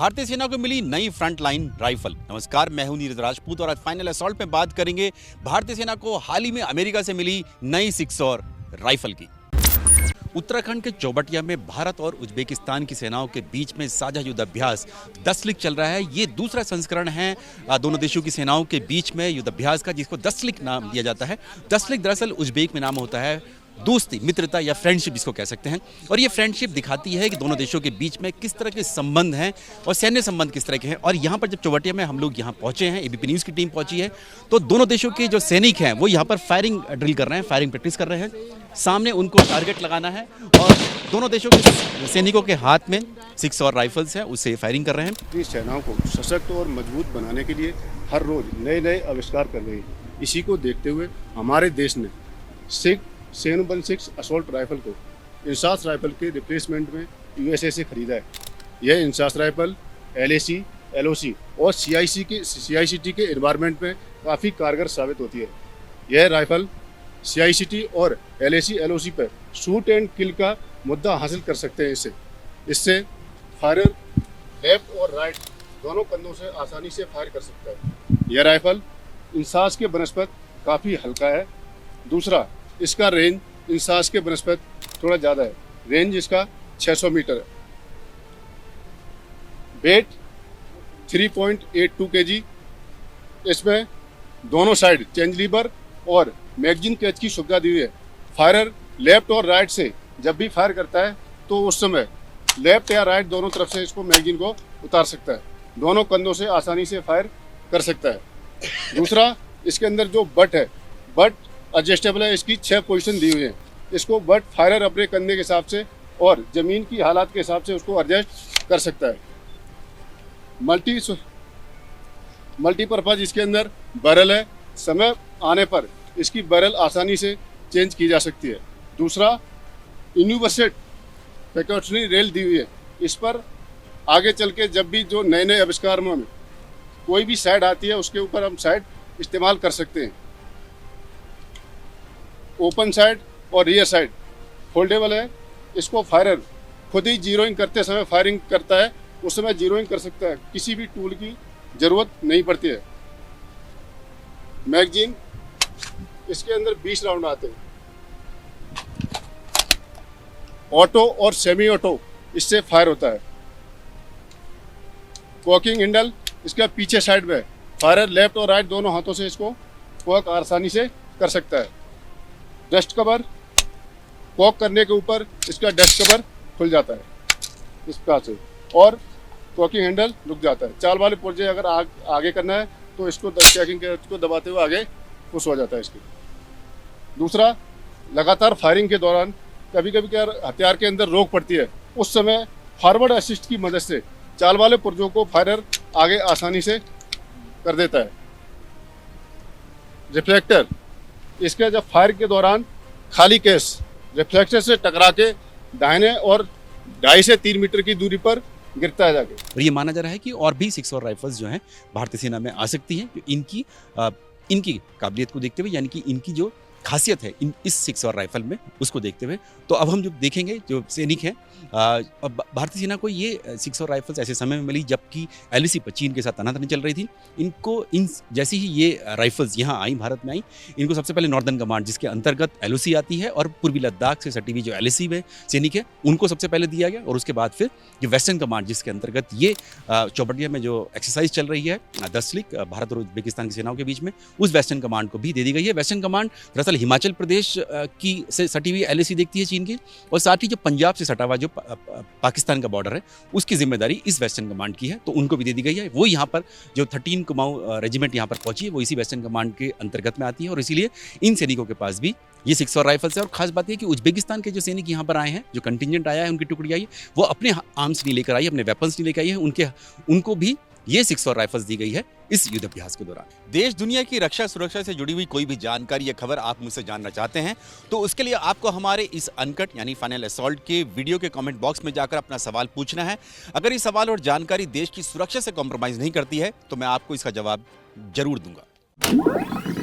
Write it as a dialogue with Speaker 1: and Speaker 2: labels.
Speaker 1: भारतीय सेना को मिली नई फ्रंट लाइन राइफल। नमस्कार, मैं हूं नीरज राजपूत और आज फाइनल असॉल्ट में बात करेंगे भारतीय सेना को हाल ही में अमेरिका से मिली नई 6 राइफल की। उत्तराखंड के चौबटिया में भारत और उज्बेकिस्तान की सेनाओं के बीच में साझा युद्ध अभ्यास 10 लीग चल रहा है। ये दूसरा संस्करण है दोनों देशों की सेनाओं के बीच में युद्ध अभ्यास का, जिसको 10 लीग नाम दिया जाता है। 10 लीग दरअसल उज्बेक में नाम होता है दोस्ती, मित्रता या फ्रेंडशिप इसको कह सकते हैं। और ये फ्रेंडशिप दिखाती है कि दोनों देशों के बीच में किस तरह के संबंध हैं और सैन्य संबंध किस तरह के हैं। और यहाँ पर जब चौबटिया में हम लोग यहाँ पहुँचे हैं, एबीपी न्यूज़ की टीम पहुँची है, तो दोनों देशों के जो सैनिक हैं वो यहाँ पर फायरिंग ड्रिल कर रहे हैं, फायरिंग प्रैक्टिस कर रहे हैं। सामने उनको टारगेट लगाना है और दोनों देशों के सैनिकों के हाथ में 6 राइफल्स हैं, उससे फायरिंग कर रहे हैं।
Speaker 2: सेनाओं को सशक्त और मजबूत बनाने के लिए हर रोज नए नए आविष्कार कर रही है। इसी को देखते हुए हमारे देश ने 716 असॉल्ट राइफल को इंसास राइफल के रिप्लेसमेंट में यूएसए से खरीदा है। यह इंसास राइफल एलएसी, एलओसी और सीआईसीटी के एनवायरनमेंट में काफ़ी कारगर साबित होती है। यह राइफल सीआईसीटी और एलएसी, एलओसी पर शूट एंड किल का मुद्दा हासिल कर सकते हैं। इससे फायरर लेफ्ट और राइट दोनों कंधों से आसानी से फायर कर सकता है। यह राइफल इंसास के बनस्पत काफ़ी हल्का है। दूसरा, इसका रेंज इंसास के बनस्पत थोड़ा ज़्यादा है। रेंज इसका 600 मीटर है। Weight 3.82 kg। इसमें दोनों साइड चेंज लीवर और मैगजीन कैच की सुविधा दी हुई है। फायरर लेफ्ट और राइट से जब भी फायर करता है तो उस समय लेफ्ट या राइट दोनों तरफ से इसको मैगजीन को उतार सकता है। दोनों कंधों से आसानी से फायर कर सकता है। दूसरा, इसके अंदर जो बट है, बट एडजस्टेबल है। इसकी 6 पोजीशन दी हुई है। इसको बट फायरर अपने कंधे के हिसाब से और ज़मीन की हालात के हिसाब से उसको एडजस्ट कर सकता है। मल्टीपर्पज़ इसके अंदर बैरल है। समय आने पर इसकी बैरल आसानी से चेंज की जा सकती है। दूसरा, यूनिवर्सल प्रिकॉशनरी रेल दी हुई है। इस पर आगे चल के जब भी जो नए नए आविष्कार में कोई भी साइड आती है उसके ऊपर हम साइड इस्तेमाल कर सकते हैं। ओपन साइड और रियर साइड फोल्डेबल है। इसको फायरर खुद ही जीरोइंग करते समय फायरिंग करता है, उस समय जीरोइंग कर सकता है। किसी भी टूल की ज़रूरत नहीं पड़ती है। मैगजीन इसके अंदर 20 राउंड आते हैं। ऑटो और सेमी ऑटो इससे फायर होता है। कॉकिंग हैंडल इसका पीछे साइड में है। फायरर लेफ्ट और राइट दोनों हाथों से इसको कॉक आसानी से कर सकता है। डस्ट कवर, कॉक करने के ऊपर इसका डस्ट कवर खुल जाता है इस प्रकार से, और कॉकिंग हैंडल रुक जाता है। चाल वाले पुर्जे अगर आगे करना है तो इसको चेकिंग को दबाते हुए आगे पुश हो जाता है इसके। दूसरा, लगातार फायरिंग के दौरान कभी कभी क्या हथियार के अंदर रोक पड़ती है, उस समय फॉरवर्ड असिस्ट की मदद से चाल वाले पुर्जों को फायरर आगे आसानी से कर देता है। रिफ्लेक्टर, इसके जब फायर के दौरान खाली केस रिफ्लेक्टर से टकरा के दाहिने और 2.5 से 3 मीटर की दूरी पर गिरता है जाके।
Speaker 1: और ये माना जा रहा है कि और भी 6 राइफल्स जो हैं भारतीय सेना में आ सकती हैं, इनकी काबिलियत को देखते हुए, यानी कि इनकी जो खासियत है इस 6 राइफल में, उसको देखते हुए। तो अब हम जो देखेंगे जो सैनिक हैं, अब भारतीय सेना को ये 6 राइफल्स ऐसे समय में मिली जबकि एलएसी पर चीन के साथ तनातनी चल रही थी। इन जैसी ही ये राइफल्स यहाँ आई, भारत में आई, इनको सबसे पहले नॉर्दर्न कमांड, जिसके अंतर्गत एलओसी आती है, और पूर्वी लद्दाख से सटी हुई जो एलएसी में सैनिक है उनको सबसे पहले दिया गया। और उसके बाद फिर जो वेस्टर्न कमांड, जिसके अंतर्गत ये चौबटिया में जो एक्सरसाइज चल रही है 10 लीग भारत और उज्बेकिस्तान की सेनाओं के बीच में, उस वेस्टर्न कमांड को भी दे दी गई है। वेस्टर्न कमांड दरअसल हिमाचल प्रदेश की से सटी हुई एलएसी देखती है चीन की, और साथ ही जो पंजाब से सटा हुआ जो पाकिस्तान का बॉर्डर है उसकी जिम्मेदारी इस वेस्टर्न कमांड की है, तो उनको भी दे दी गई है। वो यहाँ पर जो 13 कुमाऊं रेजिमेंट यहाँ पर पहुंची है वो इसी वेस्टर्न कमांड के अंतर्गत में आती है, और इसीलिए इन सैनिकों के पास भी ये 6 राइफल्स है। और खास बात यह कि उज्बेकिस्तान के जो सैनिक यहाँ पर आए हैं, जो कंटिजेंट आया है, उनकी टुकड़ी आई है, वो अपने आर्म्स नहीं लेकर आई है, अपने वेपन्स नहीं लेकर आई है, उनको भी ये 6 राइफल्स दी गई है इस युद्ध अभ्यास के दौरान। देश दुनिया की रक्षा सुरक्षा से जुड़ी हुई कोई भी जानकारी या खबर आप मुझसे जानना चाहते हैं तो उसके लिए आपको हमारे इस अनकट यानी फाइनल असॉल्ट के वीडियो के कमेंट बॉक्स में जाकर अपना सवाल पूछना है। अगर ये सवाल और जानकारी देश की सुरक्षा से कॉम्प्रोमाइज नहीं करती है तो मैं आपको इसका जवाब जरूर दूंगा।